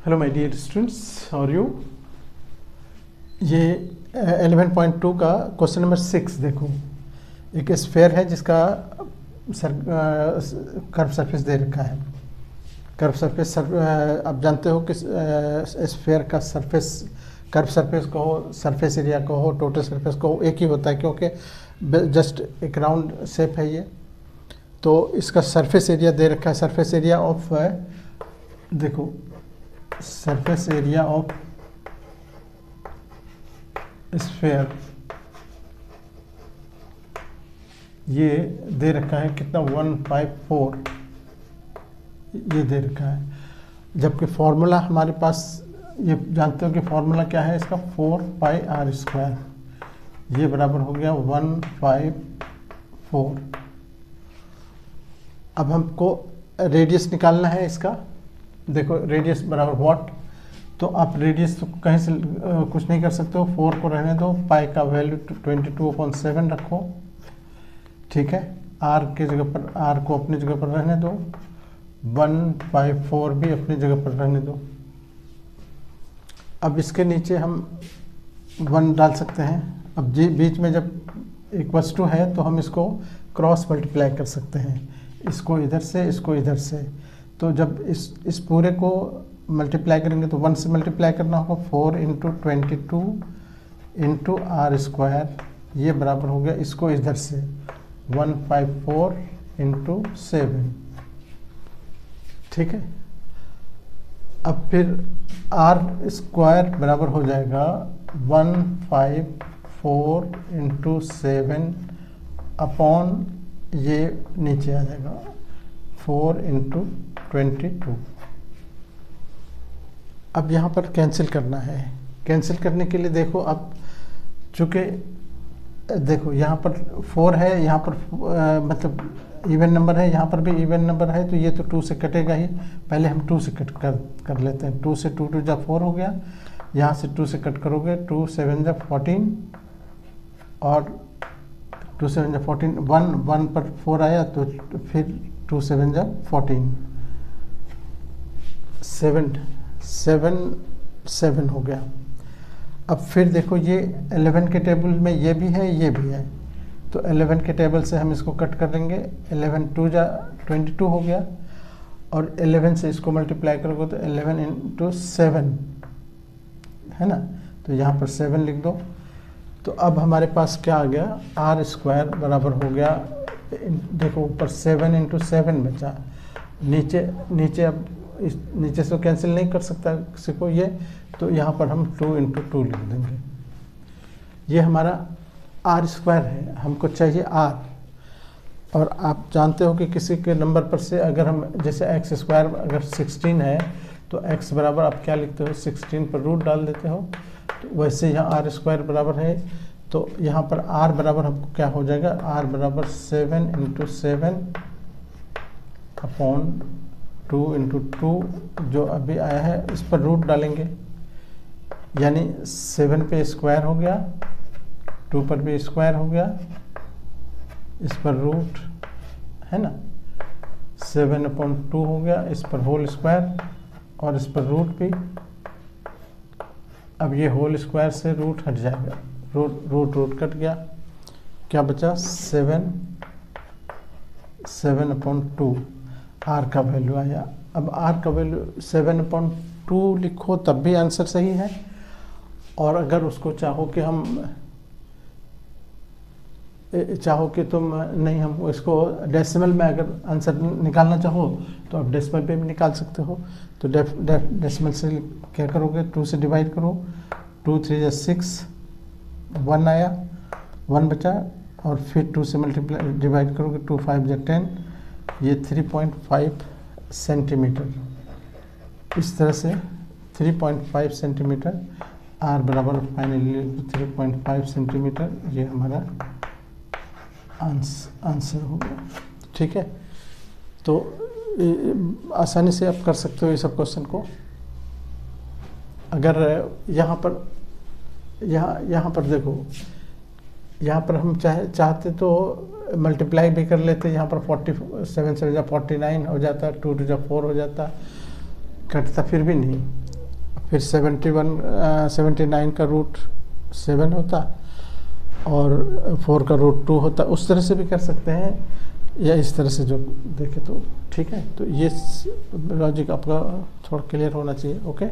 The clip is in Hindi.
हेलो माय डियर स्टूडेंट्स, और यू ये 11.2 का क्वेश्चन नंबर 6 देखो। एक स्फेयर है जिसका कर्व सरफेस दे रखा है। कर्व सरफेस आप जानते हो कि स्फेयर का सरफेस, कर्व सरफेस को हो, सरफेस एरिया को हो, टोटल सरफेस को हो, एक ही होता है क्योंकि जस्ट एक राउंड शेप है ये। तो इसका सरफेस एरिया दे रखा है। सरफेस एरिया ऑफ देखो, सरफेस एरिया ऑफ स्फेयर ये दे रखा है कितना, 154 ये दे रखा है। जबकि फॉर्मूला हमारे पास, ये जानते हो कि फॉर्मूला क्या है इसका, 4πr²। ये बराबर हो गया 154। अब हमको रेडियस निकालना है इसका। देखो रेडियस बराबर व्हाट, तो आप रेडियस तो कहीं से कुछ नहीं कर सकते हो। 4 को रहने दो, पाई का वैल्यू 22/7 रखो, ठीक है। आर के जगह पर, आर को अपनी जगह पर रहने दो, 1/4 भी अपनी जगह पर रहने दो। अब इसके नीचे हम 1 डाल सकते हैं। अब जी बीच में जब इक्वल्स टू है तो हम इसको क्रॉस मल्टीप्लाई कर सकते हैं, इसको इधर से, इसको इधर से। तो जब इस पूरे को मल्टीप्लाई करेंगे तो 1 से मल्टीप्लाई करना होगा, 4 × 22 × r²। ये बराबर हो गया, इसको इधर से 154 × 7, ठीक है। अब फिर r² बराबर हो जाएगा 154 × 7 अपॉन, ये नीचे आ जाएगा 4 × 22। अब यहाँ पर कैंसिल करना है। कैंसिल करने के लिए देखो, अब चूँकि देखो यहाँ पर 4 है, यहाँ पर मतलब इवन नंबर है, यहाँ पर भी इवन नंबर है, तो ये तो 2 से कटेगा ही। पहले हम 2 से कट कर लेते हैं। 2 से 2 2 जा 4 हो गया, यहाँ से 2 से कट करोगे, 2 7 जा 14, और 2 7 जा 14, 1 पर 4 आया तो फिर 2 7 जा 14, 7 हो गया। अब फिर देखो ये 11 के टेबल में ये भी है, ये भी है, तो 11 के टेबल से हम इसको कट कर लेंगे। 11 2 जा 22 हो गया, और 11 से इसको मल्टीप्लाई करोगे तो 11 × 7 है ना, तो यहाँ पर 7 लिख दो। तो अब हमारे पास क्या आ गया, r² बराबर हो गया, देखो ऊपर 7 × 7 बचा, नीचे अब इस नीचे से कैंसिल नहीं कर सकता किसी को ये, तो यहाँ पर हम 2 × 2 लिख देंगे। ये हमारा r² है, हमको चाहिए r। और आप जानते हो कि किसी के नंबर पर से अगर हम, जैसे x² अगर 16 है तो x बराबर आप क्या लिखते हो, 16 पर रूट डाल देते हो। तो वैसे यहाँ r² बराबर है, तो यहाँ पर r बराबर हमको क्या हो जाएगा, r बराबर 7 × 7 अपॉन 2 × 2, जो अभी आया है इस पर रूट डालेंगे, यानी 7 पे स्क्वायर हो गया, 2 पर भी स्क्वायर हो गया, इस पर रूट है ना, 7/2 हो गया, इस पर होल स्क्वायर, और इस पर रूट भी। अब ये होल स्क्वायर से रूट हट जाएगा, रूट कट गया, क्या बचा, 7/2 r का वैल्यू आया। अब r का वैल्यू 7/2 लिखो तब भी आंसर सही है। और अगर उसको चाहो कि तुम नहीं, हम इसको डेसिमल में अगर आंसर निकालना चाहो तो आप डेसिमल पे भी निकाल सकते हो। तो डेसिमल से क्या करोगे, 2 से डिवाइड करो, 2 3 जा 6, 1 आया, 1 बचा, और फिर 2 से मल्टीप्लाई डिवाइड करोगे, 2 5 जा 10, ये 3.5 सेंटीमीटर। इस तरह से 3.5 सेंटीमीटर, r बराबर फाइनली 3.5 सेंटीमीटर, ये हमारा आंसर हो गया, ठीक है। तो आसानी से आप कर सकते हो ये सब क्वेश्चन को। अगर यहाँ पर देखो, यहाँ पर हम चाहते तो मल्टीप्लाई भी कर लेते, यहाँ पर 47 से 49 हो जाता, 2 2 4 हो जाता, कटता फिर भी नहीं। फिर 79 का रूट 7 होता और 4 का रूट 2 होता। उस तरह से भी कर सकते हैं या इस तरह से जो देखें तो ठीक है। तो ये लॉजिक आपका थोड़ा क्लियर होना चाहिए। ओके।